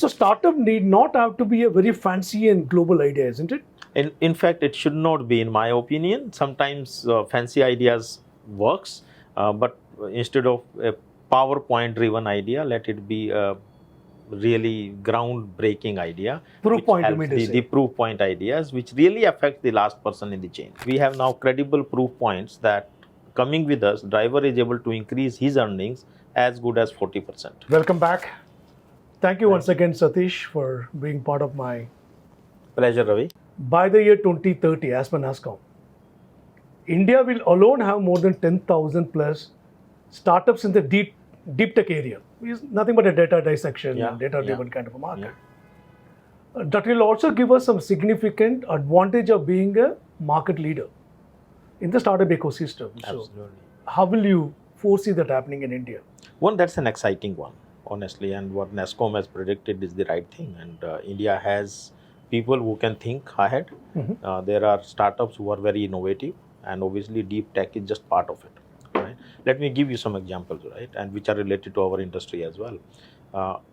So startup need not have to be a very fancy and global idea, isn't it? In fact, it should not be, in my opinion. Sometimes fancy ideas works, but instead of a PowerPoint-driven idea, let it be a really groundbreaking idea. Proof point, you helps mean to say. the proof point ideas, which really affect the last person in the chain. We have now credible proof points that coming with us, driver is able to increase his earnings as good as 40%. Welcome back. Thank you once again, Satish, for being part of my. Pleasure, Ravi. By the year 2030, as per NASSCOM, India will alone have more than 10,000 plus startups in the deep tech area. It's nothing but a data dissection, data-driven kind of a market. That will also give us some significant advantage of being a market leader in the startup ecosystem. Absolutely. So, how will you foresee that happening in India? One, that's an exciting one, honestly, and what NASSCOM has predicted is the right thing, and India has people who can think ahead. There are startups who are very innovative, and obviously deep tech is just part of it. Right? Let me give you some examples, right, and which are related to our industry as well.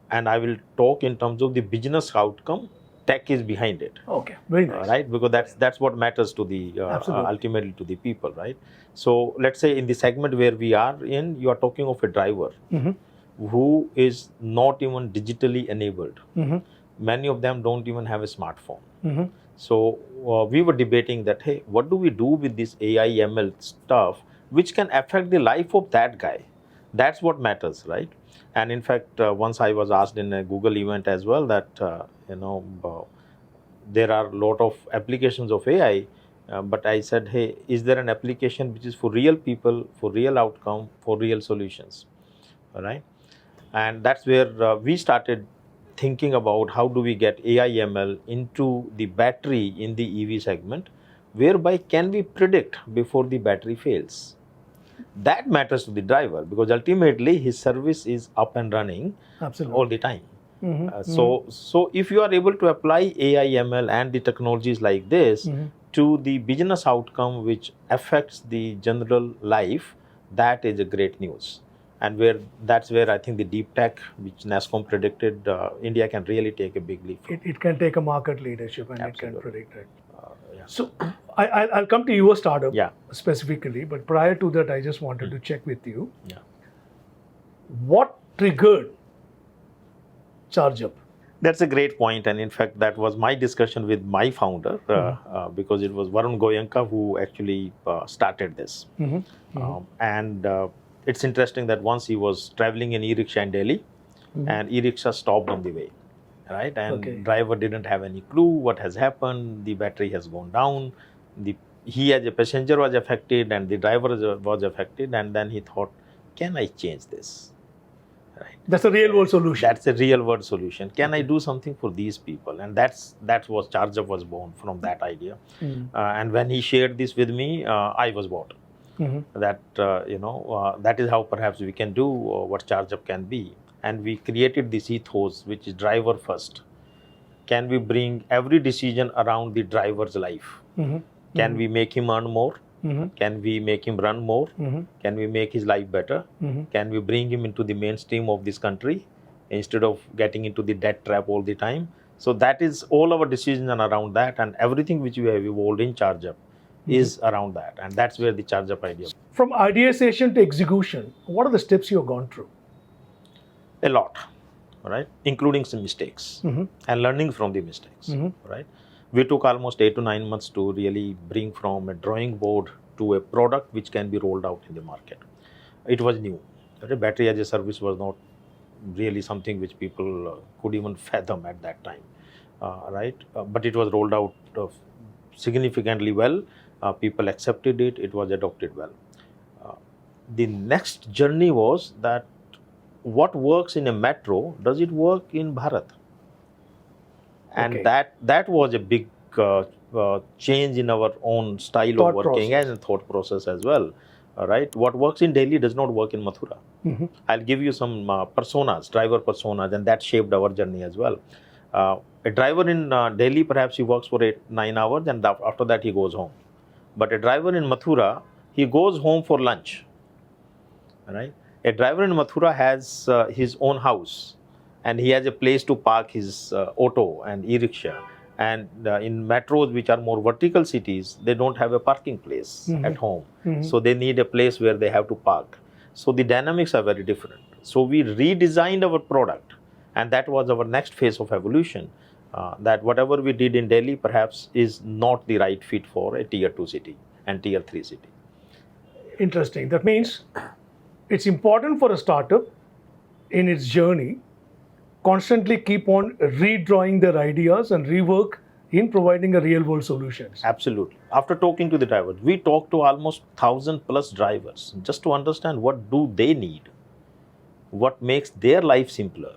And I will talk in terms of the business outcome. Tech is behind it. Okay, very nice. Right, because that's what matters to the ultimately to the people, right? So let's say in the segment where we are in, you are talking of a driver who is not even digitally enabled. Many of them don't even have a smartphone. So we were debating that, hey, what do we do with this AI ML stuff which can affect the life of that guy? That's what matters, right? And in fact, once I was asked in a Google event as well that, there are a lot of applications of AI, but I said, hey, is there an application which is for real people, for real outcome, for real solutions, all right? And that's where we started thinking about how do we get AI ML into the battery in the EV segment, whereby can we predict before the battery fails. That matters to the driver because ultimately his service is up and running all the time. So if you are able to apply AI ML and the technologies like this to the business outcome which affects the general life, that is a great news. And that's where I think the deep tech, which NASSCOM predicted, India can really take a big leap. It can take a market leadership and Absolutely. it can predict it. So I'll come to your startup specifically, but prior to that, I just wanted to check with you. What triggered ChargeUp? That's a great point, and in fact, that was my discussion with my founder because it was Varun who actually started this. And it's interesting that once he was traveling in e-rickshaw in Delhi, and e-rickshaw stopped on the way, right? And driver didn't have any clue what has happened. The battery has gone down. He as a passenger was affected, and the driver was affected. And then he thought, can I change this? Right. That's a real world solution. That's a real world solution. Can I do something for these people? And that's what ChargeUp was born from, that idea. And when he shared this with me, I was bought. That that is how perhaps we can do what ChargeUp can be. And we created this ethos, which is driver first. Can we bring every decision around the driver's life? Can we make him earn more? Can we make him run more? Can we make his life better? Can we bring him into the mainstream of this country instead of getting into the debt trap all the time? So that is all our decisions around that, and everything which we have evolved in ChargeUp is around that, and that's where the ChargeUp idea. From ideation to execution, what are the steps you have gone through? A lot, right? Including some mistakes and learning from the mistakes, right? We took almost 8 to 9 months to really bring from a drawing board to a product which can be rolled out in the market. It was new. Right? Battery as a service was not really something which people could even fathom at that time, right? But it was rolled out significantly well. People accepted it. It was adopted well. The next journey was that what works in a metro, does it work in Bharat? And that was a big change in our own style of working and thought process as well. Right? What works in Delhi does not work in Mathura. I'll give you some personas, driver personas, and that shaped our journey as well. A driver in Delhi, perhaps he works for 8-9 hours, and after that he goes home. But a driver in Mathura, he goes home for lunch. Right? A driver in Mathura has his own house, and he has a place to park his auto and e-rickshaw. And in metros, which are more vertical cities, they don't have a parking place at home. So they need a place where they have to park. So the dynamics are very different. So we redesigned our product, and that was our next phase of evolution. That whatever we did in Delhi perhaps is not the right fit for a tier 2 city and tier 3 city. Interesting. That means it's important for a startup in its journey constantly keep on redrawing their ideas and rework in providing a real world solutions. Absolutely. After talking to the drivers, we talked to almost 1,000+ drivers just to understand what do they need, what makes their life simpler,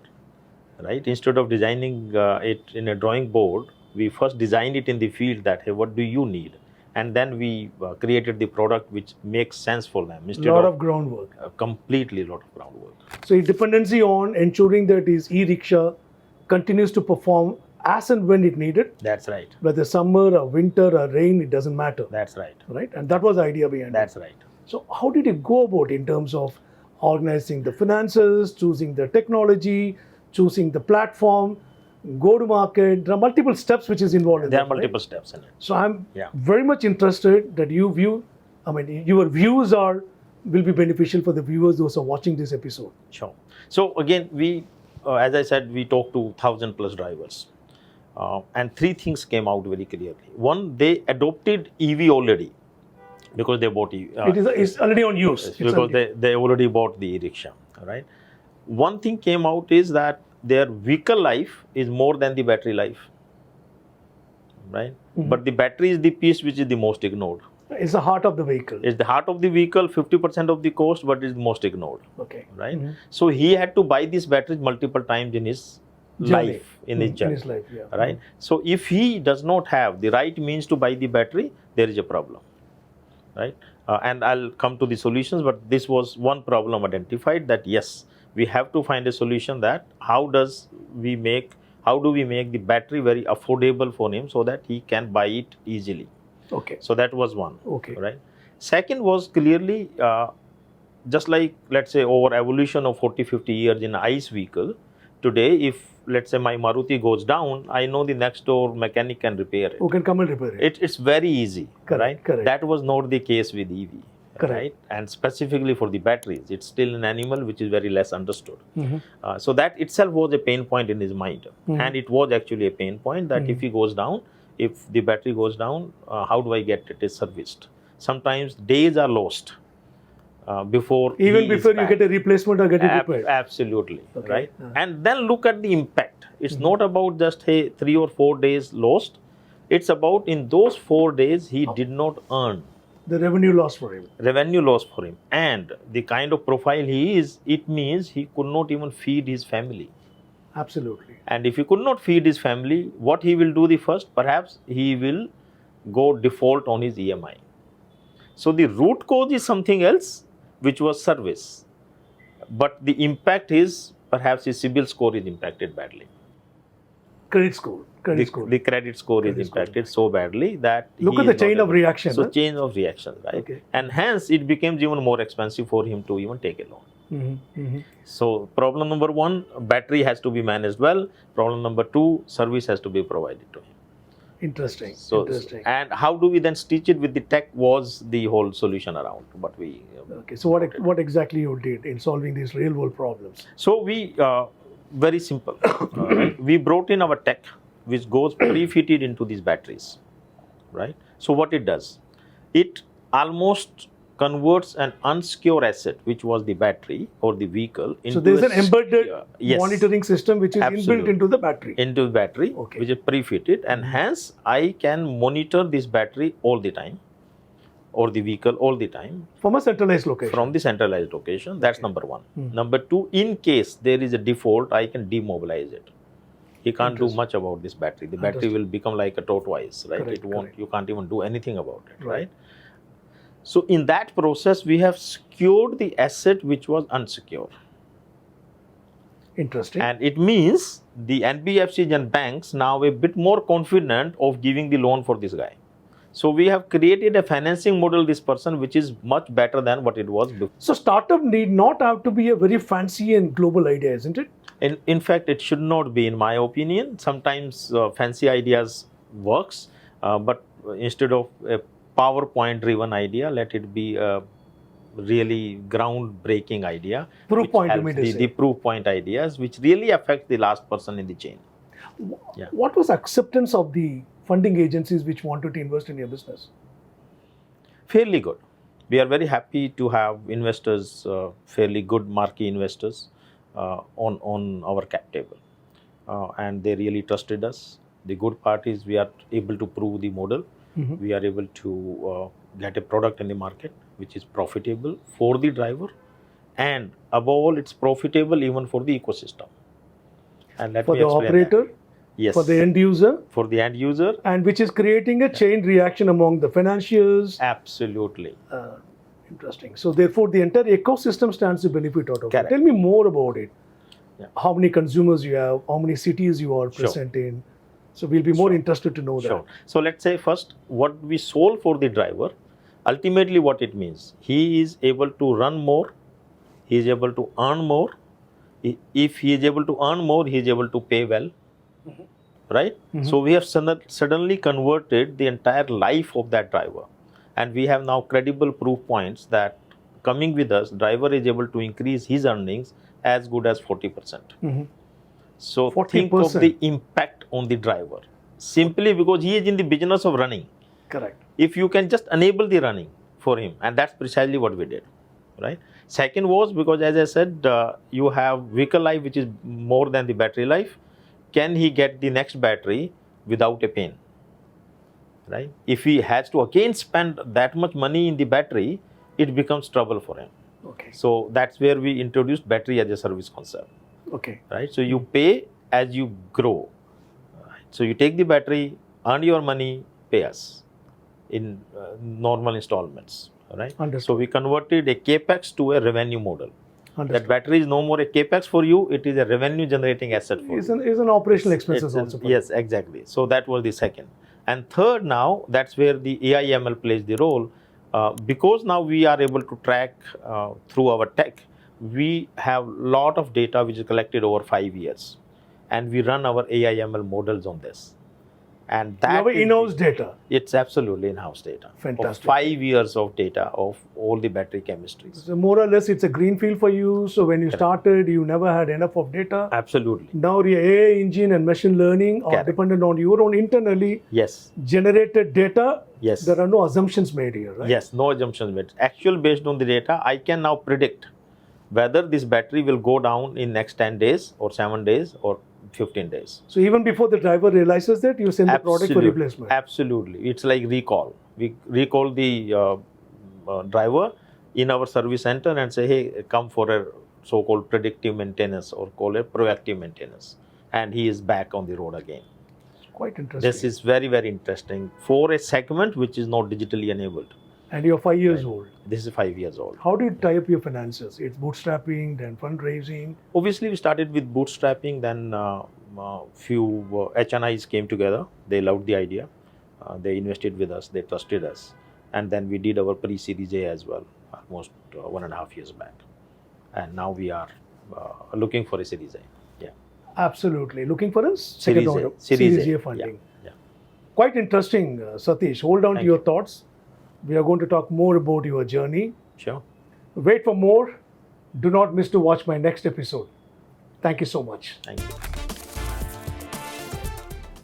right? Instead of designing it in a drawing board, we first designed it in the field that, hey, what do you need? And then we created the product which makes sense for them. A lot of groundwork. Completely lot of groundwork. So a dependency on ensuring that his e-rickshaw continues to perform as and when it needed. That's right. Whether summer or winter or rain, it doesn't matter. That's right. Right? And that was the idea behind That's it. right. So how did you go about in terms of organizing the finances, choosing the technology, choosing the platform, go to market? There are multiple steps which is involved in There that, are multiple right? steps in it. So I'm very much interested that your views will be beneficial for the viewers those are watching this episode. Sure. So again, we, as I said, we talked to 1,000+ drivers. And 3 things came out very clearly. One, they adopted EV already because they bought EV. It's already on use. Because they already bought the e-rickshaw, right? One thing came out is that their vehicle life is more than the battery life, right? But the battery is the piece which is the most ignored. It's the heart of the vehicle. It's the heart of the vehicle, 50% of the cost, but it's most ignored. Okay. Right? So he had to buy these batteries multiple times in his life, in his journey. In his life, yeah. Right? So if he does not have the right means to buy the battery, there is a problem. Right? And I'll come to the solutions, but this was one problem identified, that yes, we have to find a solution that how do we make the battery very affordable for him so that he can buy it easily. Okay. So that was one. Okay. Right. Second was clearly just like, let's say, over evolution of 40-50 years in ICE vehicle, today if let's say my Maruti goes down, I know the next door mechanic can repair it. Who can come and repair it? It's very easy. Correct, right? correct. That was not the case with EV. Correct. Right? And specifically for the batteries, it's still an animal which is very less understood. So that itself was a pain point in his mind. And it was actually a pain point that if he goes down, if the battery goes down, how do I get it serviced? Sometimes days are lost before you get a replacement or get it repaired. Absolutely. Okay. Right? And then look at the impact. It's not about just 3 or 4 days lost. It's about in those 4 days he did not earn. The revenue loss for him. Revenue loss for him. And the kind of profile he is, it means he could not even feed his family. Absolutely. And if he could not feed his family, what he will do the first? Perhaps he will go default on his EMI. So the root cause is something else, which was service. But the impact is perhaps his CIBIL score is impacted badly. Credit score. The credit score is impacted so badly that look at the chain of reaction. So chain of reaction, right? Okay. And hence it becomes even more expensive for him to even take a loan. So problem number 1, battery has to be managed well. Problem number 2, service has to be provided to him. Interesting. So, interesting. And how do we then stitch it with the tech was the whole solution around what we. Okay. So what exactly you did in solving these real world problems? So we very simple. Right? We brought in our tech, which goes pre-fitted into these batteries, right? So what it does, it almost converts an unsecure asset, which was the battery or the vehicle, into so there's an embedded monitoring system which is inbuilt into the battery. Into the battery, okay. Which is pre-fitted, and hence I can monitor this battery all the time, or the vehicle all the time. From a centralized location. From the centralized location. That's number 1. Number 2, in case there is a default, I can demobilize it. He can't do much about this battery. The battery will become like a tortoise, right? Correct, it won't. correct. You can't even do anything about it, right? So in that process, we have secured the asset which was unsecure. Interesting. And it means the NBFCs and banks now a bit more confident of giving the loan for this guy. So we have created a financing model this person which is much better than what it was before. So startup need not have to be a very fancy and global idea, isn't it? In fact, it should not be, in my opinion. Sometimes fancy ideas works, but instead of a PowerPoint-driven idea, let it be a really groundbreaking idea. Proof which point, you helps mean to the say. proof point ideas, which really affect the last person in the chain. Yeah. What was acceptance of the funding agencies which wanted to invest in your business? Fairly good. We are very happy to have investors, fairly good marquee investors on our cap table. And they really trusted us. The good part is we are able to prove the model. We are able to get a product in the market which is profitable for the driver, and above all, it's profitable even for the ecosystem. And let For me the explain operator, that. Yes. for the end user, For the end user, and which is creating a chain reaction among the financiers. absolutely. Interesting. So therefore, the entire ecosystem stands to benefit out of it. Correct. Tell me more about it. Yeah. How many consumers you have, how many cities you are present in. So we'll be more interested to know Sure. that. So let's say first what we solve for the driver, ultimately what it means, he is able to run more, he is able to earn more. If he is able to earn more, he is able to pay well, right? So we have suddenly converted the entire life of that driver. And we have now credible proof points that coming with us, driver is able to increase his earnings as good as 40%. So 40%. think of the impact on the driver, simply because he is in the business of running. Correct. If you can just enable the running for him, and that's precisely what we did, right? Second was because, as I said, you have vehicle life which is more than the battery life. Can he get the next battery without a pain, right? If he has to again spend that much money in the battery, it becomes trouble for him. Okay. So that's where we introduced battery as a service concept. Okay. Right, so you pay as you grow. Right? So you take the battery, earn your money, pay us in normal installments. Right. Understood. So we converted a capex to a revenue model. Understood. That battery is no more a capex for you; it is a revenue generating asset for you. It's an operational expenses also. Yes, exactly. So that was the second. And third, now that's where the AI/ML plays the role, because now we are able to track through our tech. We have a lot of data which is collected over 5 years, and we run our AI/ML models on this. And that you have in-house data. It's absolutely in-house data. Fantastic. Of 5 years of data of all the battery chemistries. So more or less, it's a greenfield for you. So when you started, you never had enough of data. Absolutely. Now your AI engine and machine learning are dependent on your own internally generated data. Yes. There are no assumptions made here, right? Yes, no assumptions made. Actual based on the data, I can now predict whether this battery will go down in next 10 days or 7 days or 15 days. So even before the driver realizes that, you send the product for replacement. Absolutely. It's like recall. We recall the driver in our service center and say, hey, come for a so-called predictive maintenance or call it proactive maintenance. And he is back on the road again. Quite interesting. This is very, very interesting for a segment which is not digitally enabled. And you're 5 years old. This is 5 years old. How do you tie up your finances? It's bootstrapping, then fundraising. Obviously, we started with bootstrapping, then few HNIs came together. They loved the idea. They invested with us. They trusted us. And then we did our pre-Series A as well, almost 1.5 years back. And now we are looking for a Series A. Yeah. Absolutely. Looking for a second round Series A funding. Yeah. Quite interesting, Satish. Hold on to your thoughts. We are going to talk more about your journey. Sure. Wait for more. Do not miss to watch my next episode. Thank you so much. Thank you.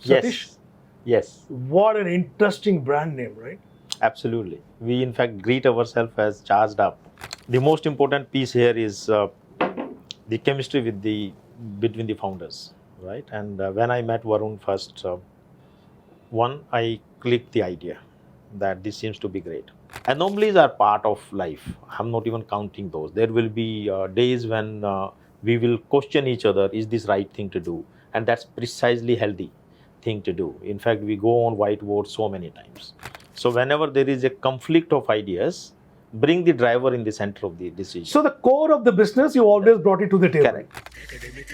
Satish? Yes. What an interesting brand name, right? Absolutely. We in fact greet ourselves as ChargeUp. The most important piece here is the chemistry between the founders, right? And when I met Varun first, I clicked the idea that this seems to be great. Anomalies are part of life. I'm not even counting those. There will be days when we will question each other, is this right thing to do? And that's precisely healthy thing to do. In fact, we go on whiteboard so many times. So whenever there is a conflict of ideas, bring the driver in the center of the decision. So the core of the business, you always brought it to the table. Correct.